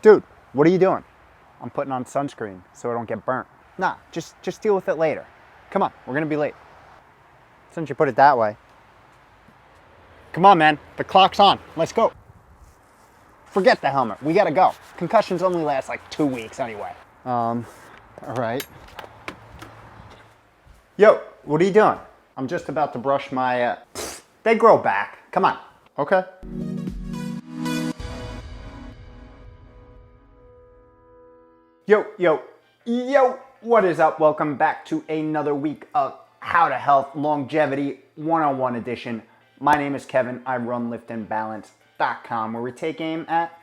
Dude, what are you doing? I'm putting on sunscreen so I don't get burnt. Nah, just deal with it later. Come on, we're gonna be late. Since you put it that way. Come on, man, the clock's on. Let's go. Forget the helmet, we gotta go. Concussions only last like 2 weeks anyway. All right. Yo, what are you doing? I'm just about to brush my, they grow back. Come on. Okay. Yo, what is up? Welcome back to another week of How to Health Longevity 101 edition. My name is Kevin. I run liftandbalance.com, where we take aim at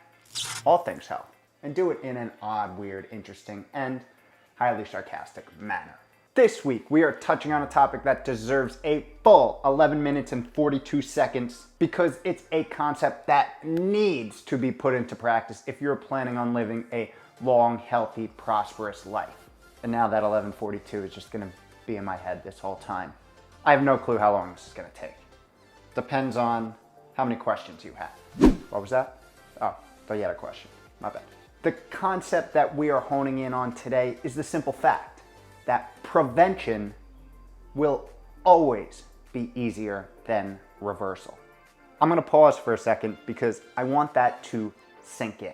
all things health and do it in an odd, weird, interesting, and highly sarcastic manner. This week, we are touching on a topic that deserves a full 11 minutes and 42 seconds because it's a concept that needs to be put into practice if you're planning on living a long, healthy, prosperous life. And now that 11:42 is just gonna be in my head this whole time. I have no clue how long this is gonna take. Depends on how many questions you have. What was that? Oh, thought you had a question. My bad. The concept that we are honing in on today is the simple fact that prevention will always be easier than reversal. I'm gonna pause for a second because I want that to sink in.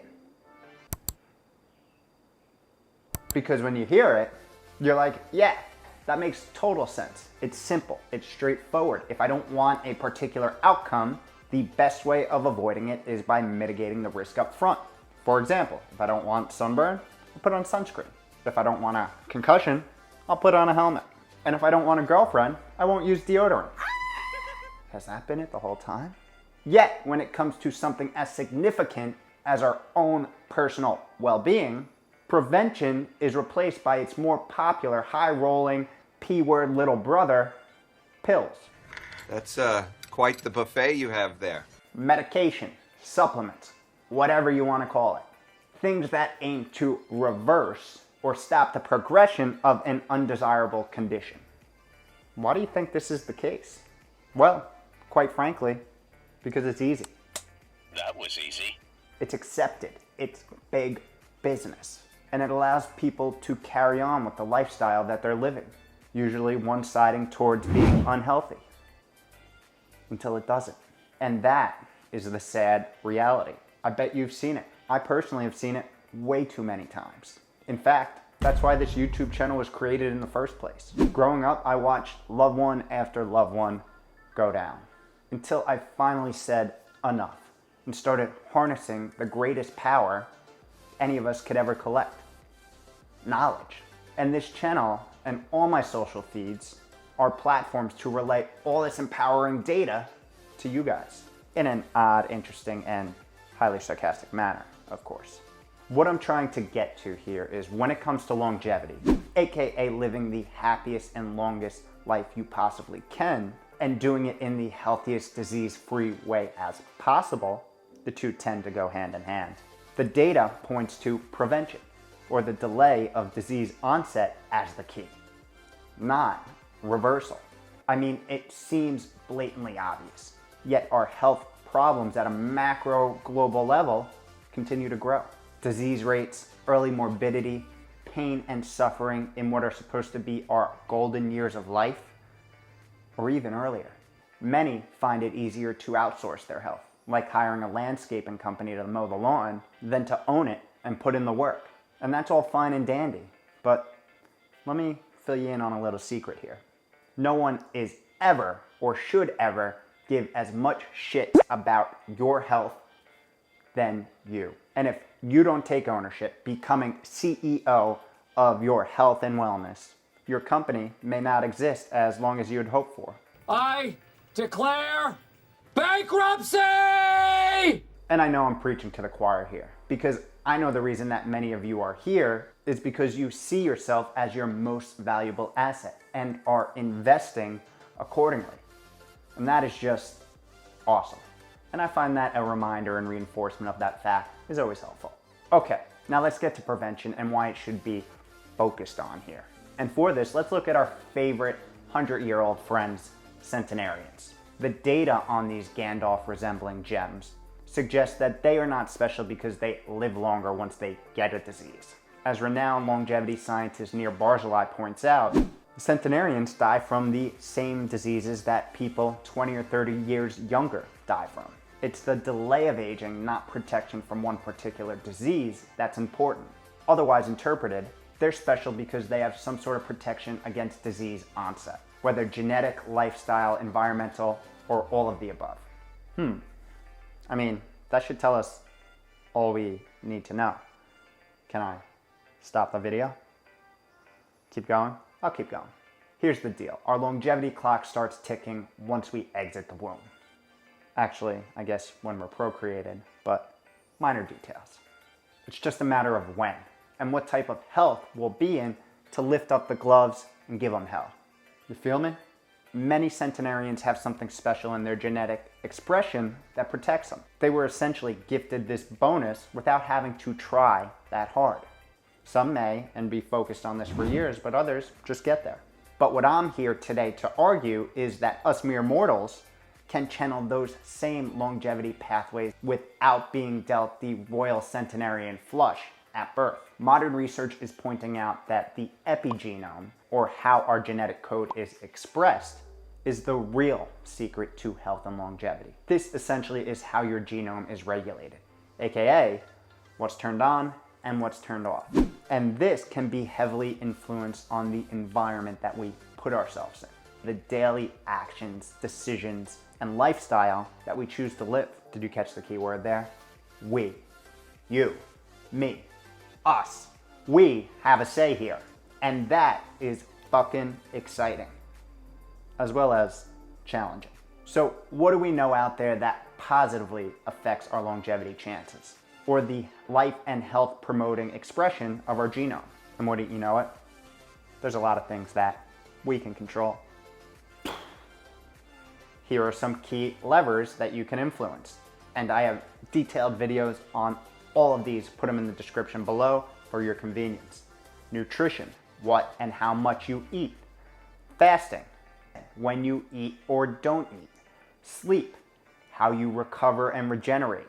Because when you hear it, you're like, yeah, that makes total sense. It's simple, it's straightforward. If I don't want a particular outcome, the best way of avoiding it is by mitigating the risk up front. For example, if I don't want sunburn, I'll put on sunscreen. If I don't want a concussion, I'll put on a helmet. And if I don't want a girlfriend, I won't use deodorant. Has that been it the whole time? Yet, when it comes to something as significant as our own personal well-being, prevention is replaced by its more popular, high-rolling, P-word little brother, pills. That's quite the buffet you have there. Medication, supplements, whatever you want to call it. Things that aim to reverse or stop the progression of an undesirable condition. Why do you think this is the case? Well, quite frankly, because it's easy. That was easy. It's accepted. It's big business. And it allows people to carry on with the lifestyle that they're living, usually one-siding towards being unhealthy, until it doesn't. And that is the sad reality. I bet you've seen it. I personally have seen it way too many times. In fact, that's why this YouTube channel was created in the first place. Growing up, I watched loved one after loved one go down, until I finally said enough and started harnessing the greatest power any of us could ever collect. Knowledge. And this channel and all my social feeds are platforms to relay all this empowering data to you guys in an odd, interesting, and highly sarcastic manner, of course. What I'm trying to get to here is when it comes to longevity, aka living the happiest and longest life you possibly can, and doing it in the healthiest disease-free way as possible, the two tend to go hand in hand. The data points to prevention, or the delay of disease onset, as the key, not reversal. I mean, it seems blatantly obvious, yet our health problems at a macro global level continue to grow. Disease rates, early morbidity, pain and suffering in what are supposed to be our golden years of life, or even earlier. Many find it easier to outsource their health, like hiring a landscaping company to mow the lawn, than to own it and put in the work. And that's all fine and dandy, but let me fill you in on a little secret here. No one is ever, or should ever, give as much shit about your health than you. And if you don't take ownership, becoming CEO of your health and wellness, your company may not exist as long as you had hoped for. I declare bankruptcy! And I know I'm preaching to the choir here, because I know the reason that many of you are here is because you see yourself as your most valuable asset and are investing accordingly. And that is just awesome. And I find that a reminder and reinforcement of that fact is always helpful. Okay, now let's get to prevention and why it should be focused on here. And for this, let's look at our favorite 100-year-old friends, centenarians. The data on these Gandalf-resembling gems suggests that they are not special because they live longer once they get a disease. As renowned longevity scientist Nir Barzilai points out, the centenarians die from the same diseases that people 20 or 30 years younger die from. It's the delay of aging, not protection from one particular disease, that's important. Otherwise interpreted, they're special because they have some sort of protection against disease onset, whether genetic, lifestyle, environmental, or all of the above. I mean, that should tell us all we need to know. Can I stop the video? Keep going? I'll keep going. Here's the deal. Our longevity clock starts ticking once we exit the womb. Actually, I guess when we're procreated, but minor details. It's just a matter of when and what type of health we'll be in to lift up the gloves and give them hell. You feel me? Many centenarians have something special in their genetic expression that protects them. They were essentially gifted this bonus without having to try that hard. Some may and be focused on this for years, but others just get there. But what I'm here today to argue is that us mere mortals can channel those same longevity pathways without being dealt the royal centenarian flush at birth. Modern research is pointing out that the epigenome, or how our genetic code is expressed, is the real secret to health and longevity. This essentially is how your genome is regulated, aka what's turned on and what's turned off. And this can be heavily influenced on the environment that we put ourselves in, the daily actions, decisions, and lifestyle that we choose to live. Did you catch the key word there? We. You. Me. Us. We have a say here. And that is fucking exciting, as well as challenging. So what do we know out there that positively affects our longevity chances, or the life and health promoting expression of our genome? And wouldn't you know it, there's a lot of things that we can control. Here are some key levers that you can influence. And I have detailed videos on all of these. Put them in the description below for your convenience. Nutrition, what and how much you eat. Fasting, when you eat or don't eat. Sleep, how you recover and regenerate.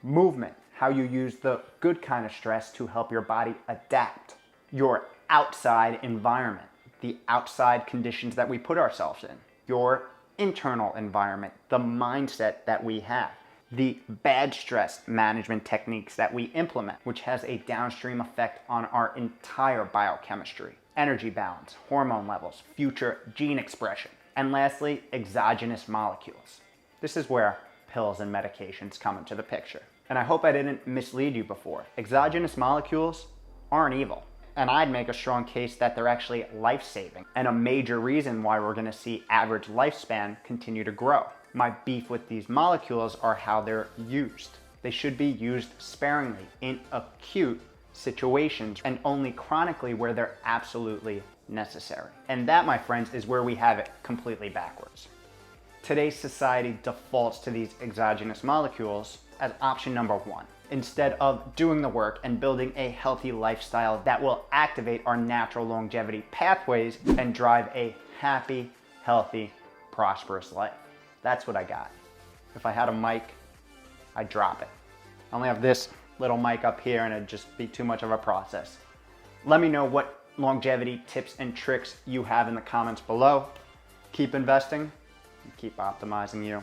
Movement, how you use the good kind of stress to help your body adapt. Your outside environment, the outside conditions that we put ourselves in. Your internal environment, the mindset that we have. The bad stress management techniques that we implement, which has a downstream effect on our entire biochemistry. Energy balance, hormone levels, future gene expression. And lastly, exogenous molecules. This is where pills and medications come into the picture. And I hope I didn't mislead you before. Exogenous molecules aren't evil. And I'd make a strong case that they're actually life-saving, and a major reason why we're gonna see average lifespan continue to grow. My beef with these molecules are how they're used. They should be used sparingly in acute situations and only chronically where they're absolutely necessary. And that, my friends, is where we have it completely backwards. Today's society defaults to these exogenous molecules as option number one, instead of doing the work and building a healthy lifestyle that will activate our natural longevity pathways and drive a happy, healthy, prosperous life. That's what I got. If I had a mic, I'd drop it. I only have this little mic up here and it'd just be too much of a process. Let me know what longevity tips and tricks you have in the comments below. Keep investing and keep optimizing you.